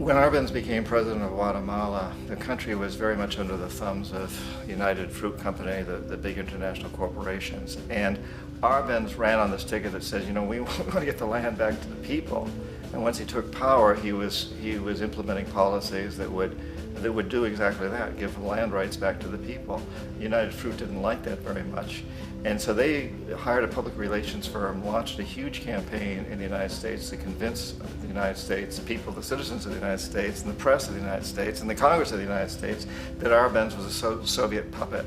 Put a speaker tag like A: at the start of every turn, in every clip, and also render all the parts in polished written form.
A: When Arbenz became president of Guatemala, the country was very much under the thumbs of United Fruit Company, the big international corporations. And Arbenz ran on this ticket that says, we want to get the land back to the people. And once he took power, he was implementing policies that would do exactly that, give land rights back to the people. United Fruit didn't like that very much. And so they hired a public relations firm, launched a huge campaign in the United States to convince the United States people, the citizens of the United States, and the press of the United States, and the Congress of the United States, that Arbenz was a Soviet puppet,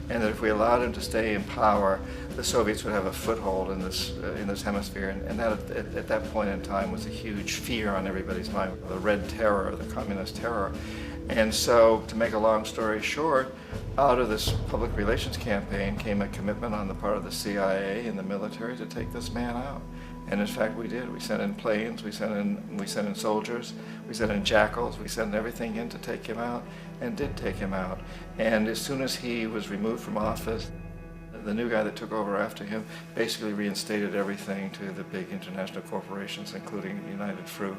A: and that if we allowed him to stay in power, the Soviets would have a foothold in this hemisphere. And that at that point in time was a huge fear on everybody's mind, the Red Terror, the Communist terror. And so, to make a long story short, out of this public relations campaign came a commitment on the part of the CIA and the military to take this man out. And in fact, we did. We sent in planes, we sent in soldiers, we sent in jackals, we sent everything in to take him out, and did take him out. And as soon as he was removed from office, the new guy that took over after him basically reinstated everything to the big international corporations, including United Fruit.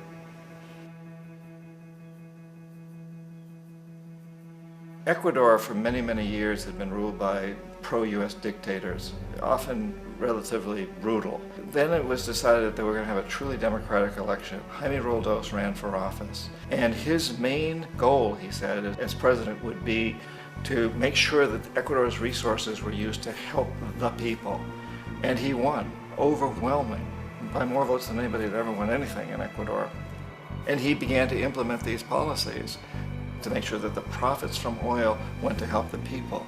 A: Ecuador for many, many years had been ruled by pro-US dictators, often relatively brutal. Then it was decided that they were going to have a truly democratic election. Jaime Roldos ran for office, and his main goal, he said, as president would be to make sure that Ecuador's resources were used to help the people. And he won, overwhelming, by more votes than anybody had ever won anything in Ecuador. And he began to implement these policies to make sure that the profits from oil went to help the people.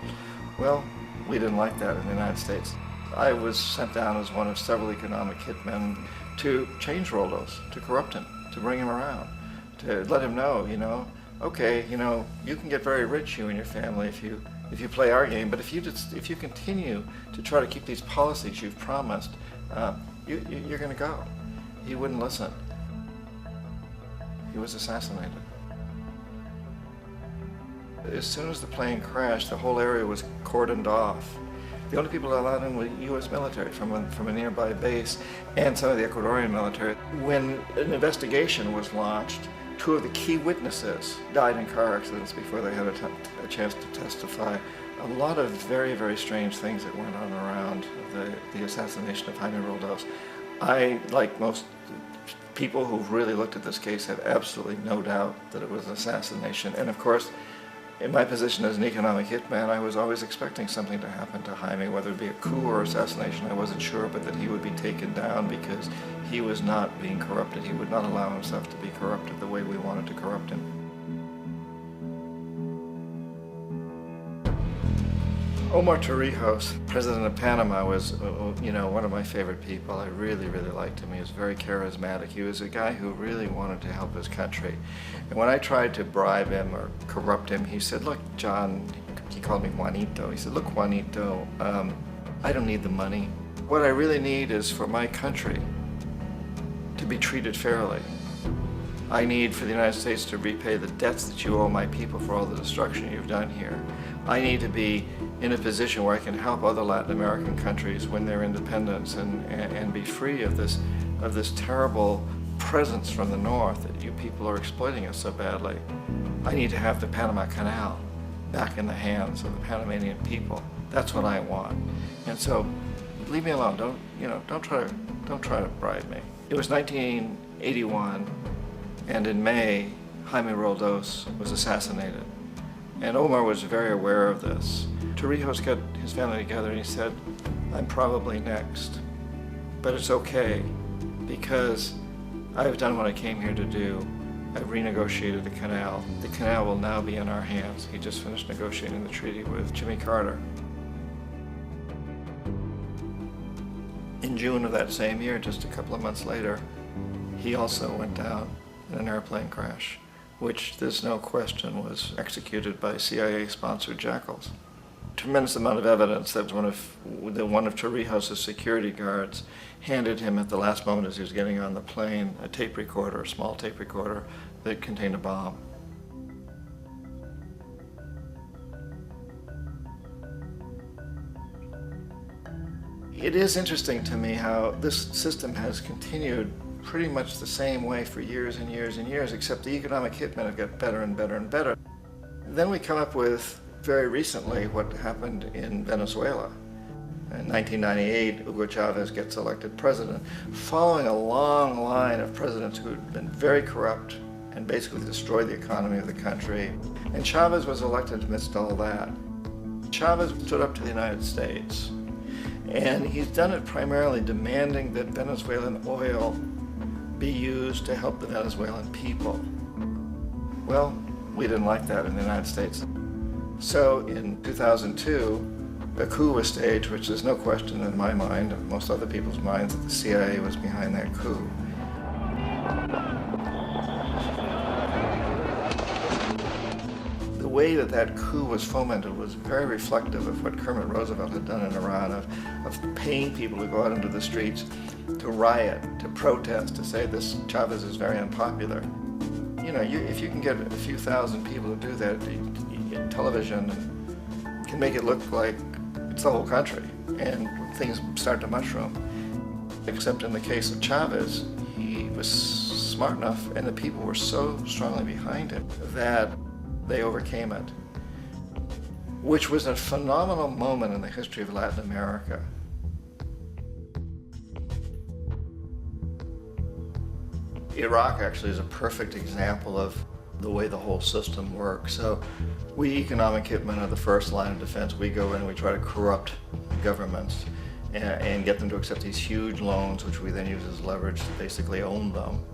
A: Well, we didn't like that in the United States. I was sent down as one of several economic hitmen to change Roldos, to corrupt him, to bring him around, to let him know, okay, you can get very rich, you and your family, if you play our game, but if you continue to try to keep these policies you've promised, you're going to go. He wouldn't listen. He was assassinated. As soon as the plane crashed, the whole area was cordoned off. The only people allowed in were U.S. military from a nearby base and some of the Ecuadorian military. When an investigation was launched, two of the key witnesses died in car accidents before they had a chance to testify. A lot of very, very strange things that went on around the assassination of Jaime Roldos. I, like most people who've really looked at this case, have absolutely no doubt that it was an assassination. And of course, in my position as an economic hitman, I was always expecting something to happen to Jaime, whether it be a coup or assassination, I wasn't sure, but that he would be taken down because he was not being corrupted. He would not allow himself to be corrupted the way we wanted to corrupt him. Omar Torrijos, president of Panama, was one of my favorite people. I really, really liked him. He was very charismatic. He was a guy who really wanted to help his country. And when I tried to bribe him or corrupt him, he said, look, John, he called me Juanito. He said, look, Juanito, I don't need the money. What I really need is for my country to be treated fairly. I need for the United States to repay the debts that you owe my people for all the destruction you've done here. I need to be in a position where I can help other Latin American countries win their independence and be free of this terrible presence from the north that you people are exploiting us so badly. I need to have the Panama Canal back in the hands of the Panamanian people. That's what I want. And so, leave me alone. Don't try to bribe me. It was 1981, and in May, Jaime Roldos was assassinated. And Omar was very aware of this. Torrijos got his family together and he said, I'm probably next, but it's okay because I've done what I came here to do. I've renegotiated the canal. The canal will now be in our hands. He just finished negotiating the treaty with Jimmy Carter. In June of that same year, just a couple of months later, he also went down in an airplane crash, which there's no question was executed by CIA-sponsored jackals. Tremendous amount of evidence that one of Torrijos' security guards handed him at the last moment as he was getting on the plane a tape recorder, a small tape recorder that contained a bomb. It is interesting to me how this system has continued pretty much the same way for years and years and years, except the economic hitmen have got better and better and better. Then we come up with, very recently, what happened in Venezuela. In 1998, Hugo Chavez gets elected president, following a long line of presidents who had been very corrupt and basically destroyed the economy of the country. And Chavez was elected amidst all that. Chavez stood up to the United States, and he's done it primarily demanding that Venezuelan oil be used to help the Venezuelan people. Well, we didn't like that in the United States. So in 2002, a coup was staged, which there's no question in my mind, and most other people's minds, that the CIA was behind that coup. The way that that coup was fomented was very reflective of what Kermit Roosevelt had done in Iran, of paying people to go out into the streets to riot, to protest, to say this Chavez is very unpopular. You know, if you can get a few thousand people to do that in television, can make it look like it's the whole country, and things start to mushroom. Except in the case of Chavez, he was smart enough, and the people were so strongly behind him that they overcame it, which was a phenomenal moment in the history of Latin America. Iraq actually is a perfect example of the way the whole system works. So we economic hitmen are the first line of defense. We go in and we try to corrupt governments and get them to accept these huge loans, which we then use as leverage to basically own them.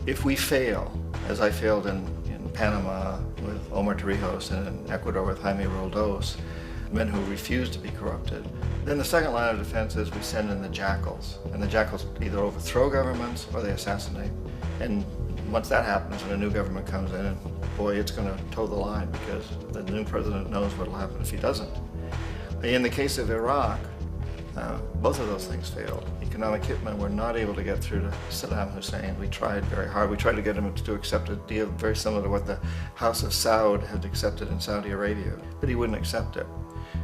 A: If we fail, as I failed in Panama with Omar Torrijos and in Ecuador with Jaime Roldos, men who refuse to be corrupted, then the second line of defense is we send in the jackals. And the jackals either overthrow governments or they assassinate. And once that happens and a new government comes in, and boy, it's going to toe the line, because the new president knows what will happen if he doesn't. In the case of Iraq, both of those things failed. Economic hitmen were not able to get through to Saddam Hussein. We tried very hard. We tried to get him to accept a deal very similar to what the House of Saud had accepted in Saudi Arabia, but he wouldn't accept it.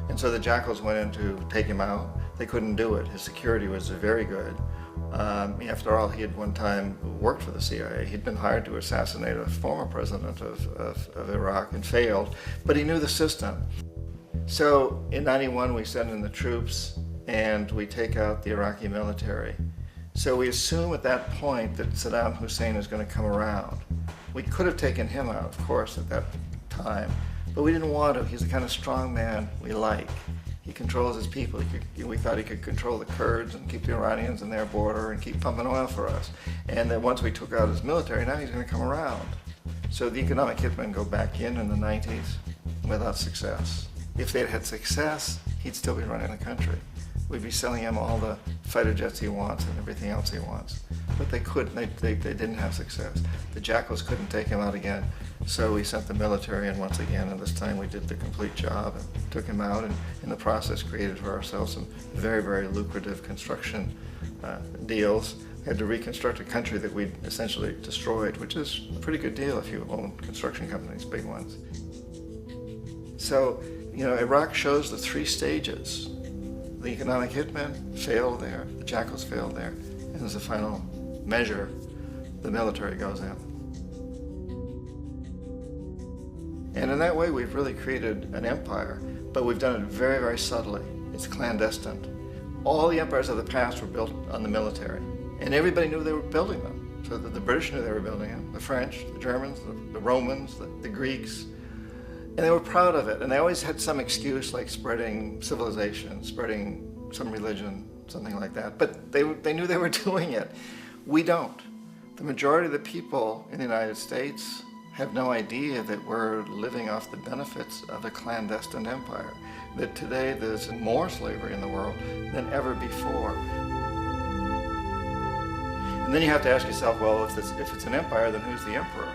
A: And so the jackals went in to take him out. They couldn't do it. His security was very good. After all, he had one time worked for the CIA. He'd been hired to assassinate a former president of Iraq and failed, but he knew the system. So in '91, we send in the troops and we take out the Iraqi military. So we assume at that point that Saddam Hussein is going to come around. We could have taken him out, of course, at that time, but we didn't want to. He's the kind of strong man we like. He controls his people. We thought he could control the Kurds and keep the Iranians in their border and keep pumping oil for us. And then once we took out his military, now he's going to come around. So the economic hitmen go back in the 90s without success. If they'd had success, he'd still be running the country. We'd be selling him all the fighter jets he wants and everything else he wants. But they couldn't. They didn't have success. The jackals couldn't take him out again. So we sent the military in once again, and this time we did the complete job and took him out, and in the process created for ourselves some very, very lucrative construction deals. We had to reconstruct a country that we'd essentially destroyed, which is a pretty good deal if you own construction companies, big ones. So, you know, Iraq shows the three stages. The economic hitmen failed there, the jackals failed there, and as a final measure, the military goes in. And in that way, we've really created an empire, but we've done it very, very subtly. It's clandestine. All the empires of the past were built on the military, and everybody knew they were building them. So the British knew they were building them, the French, the Germans, the Romans, the Greeks, and they were proud of it. And they always had some excuse, like spreading civilization, spreading some religion, something like that. But they knew they were doing it. We don't. The majority of the people in the United States have no idea that we're living off the benefits of a clandestine empire, that today there's more slavery in the world than ever before. And then you have to ask yourself, well, if it's an empire, then who's the emperor?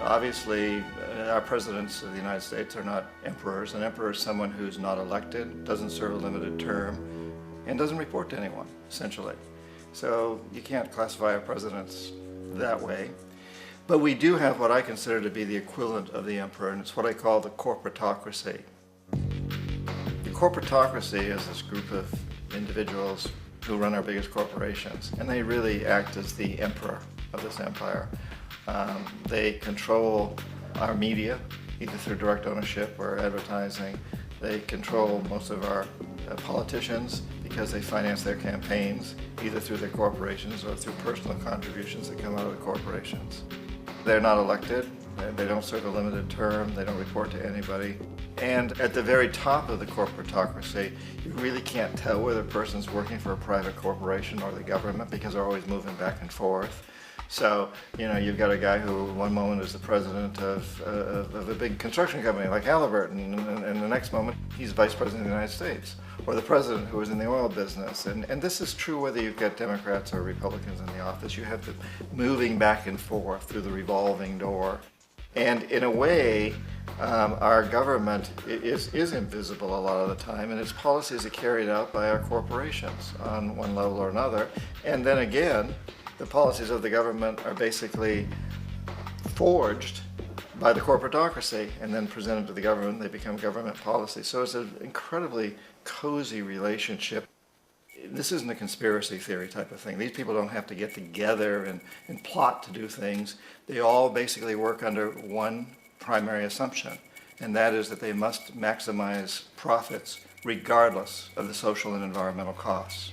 A: Obviously, our presidents of the United States are not emperors. An emperor is someone who's not elected, doesn't serve a limited term, and doesn't report to anyone, essentially. So you can't classify our presidents that way. But we do have what I consider to be the equivalent of the emperor, and it's what I call the corporatocracy. The corporatocracy is this group of individuals, who run our biggest corporations, and they really act as the emperor of this empire. They control our media, either through direct ownership or advertising. They control most of our politicians because they finance their campaigns either through their corporations or through personal contributions that come out of the corporations. They're not elected, they don't serve a limited term, they don't report to anybody. And at the very top of the corporatocracy, you really can't tell whether a person's working for a private corporation or the government because they're always moving back and forth. So, you've got a guy who one moment is the president of a big construction company like Halliburton, and the next moment he's vice president of the United States, or the president who is in the oil business. And this is true whether you've got Democrats or Republicans in the office. You have them moving back and forth through the revolving door. And in a way, our government is invisible a lot of the time, and its policies are carried out by our corporations on one level or another. And then again, the policies of the government are basically forged by the corporatocracy and then presented to the government. They become government policy. So it's an incredibly cozy relationship. This isn't a conspiracy theory type of thing. These people don't have to get together and plot to do things. They all basically work under one primary assumption, and that is that they must maximize profits regardless of the social and environmental costs.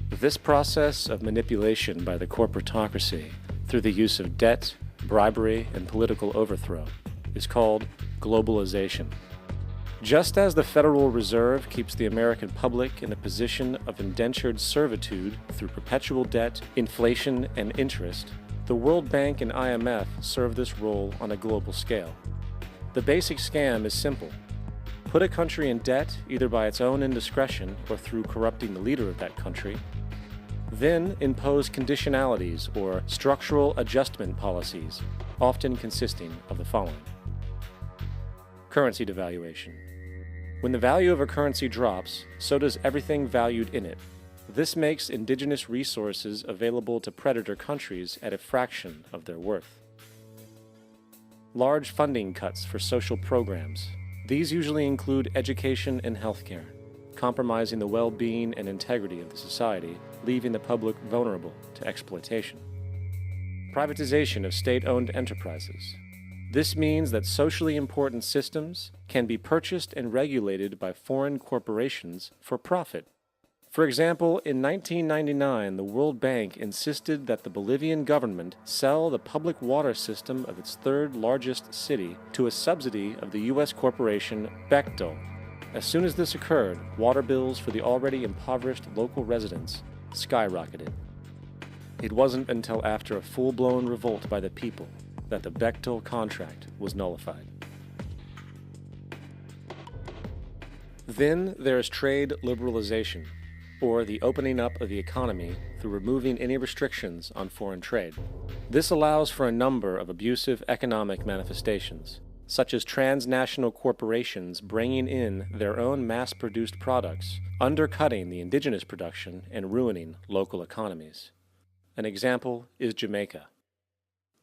B: This process of manipulation by the corporatocracy through the use of debt, bribery, and political overthrow is called globalization. Just as the Federal Reserve keeps the American public in a position of indentured servitude through perpetual debt, inflation, and interest, the World Bank and IMF serve this role on a global scale. The basic scam is simple. Put a country in debt either by its own indiscretion or through corrupting the leader of that country, then impose conditionalities or structural adjustment policies, often consisting of the following. Currency devaluation. When the value of a currency drops, so does everything valued in it. This makes indigenous resources available to predator countries at a fraction of their worth. Large funding cuts for social programs. These usually include education and healthcare, compromising the well-being and integrity of the society, leaving the public vulnerable to exploitation. Privatization of state-owned enterprises. This means that socially important systems can be purchased and regulated by foreign corporations for profit. For example, in 1999, the World Bank insisted that the Bolivian government sell the public water system of its third largest city to a subsidy of the U.S. corporation Bechtel. As soon as this occurred, water bills for the already impoverished local residents skyrocketed. It wasn't until after a full-blown revolt by the people that the Bechtel contract was nullified. Then there is trade liberalization, or the opening up of the economy through removing any restrictions on foreign trade. This allows for a number of abusive economic manifestations, such as transnational corporations bringing in their own mass-produced products, undercutting the indigenous production and ruining local economies. An example is Jamaica,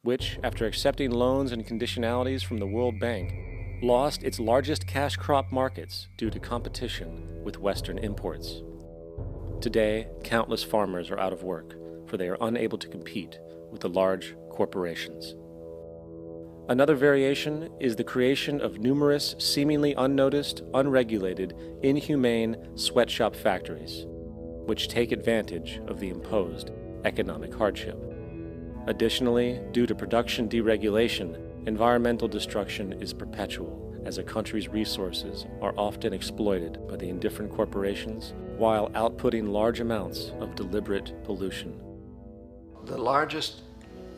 B: which, after accepting loans and conditionalities from the World Bank, lost its largest cash crop markets due to competition with Western imports. Today, countless farmers are out of work, for they are unable to compete with the large corporations. Another variation is the creation of numerous seemingly unnoticed, unregulated, inhumane sweatshop factories, which take advantage of the imposed economic hardship. Additionally, due to production deregulation, environmental destruction is perpetual, as a country's resources are often exploited by the indifferent corporations while outputting large amounts of deliberate pollution.
A: The largest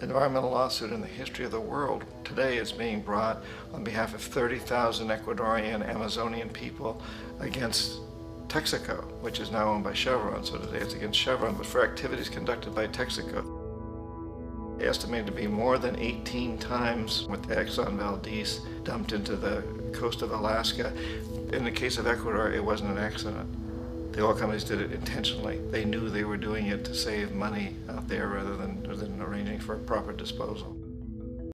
A: environmental lawsuit in the history of the world today is being brought on behalf of 30,000 Ecuadorian Amazonian people against Texaco, which is now owned by Chevron. So today it's against Chevron, but for activities conducted by Texaco. Estimated to be more than 18 times what the Exxon Valdez dumped into the coast of Alaska. In the case of Ecuador, it wasn't an accident. The oil companies did it intentionally. They knew they were doing it to save money out there rather than arranging for proper disposal.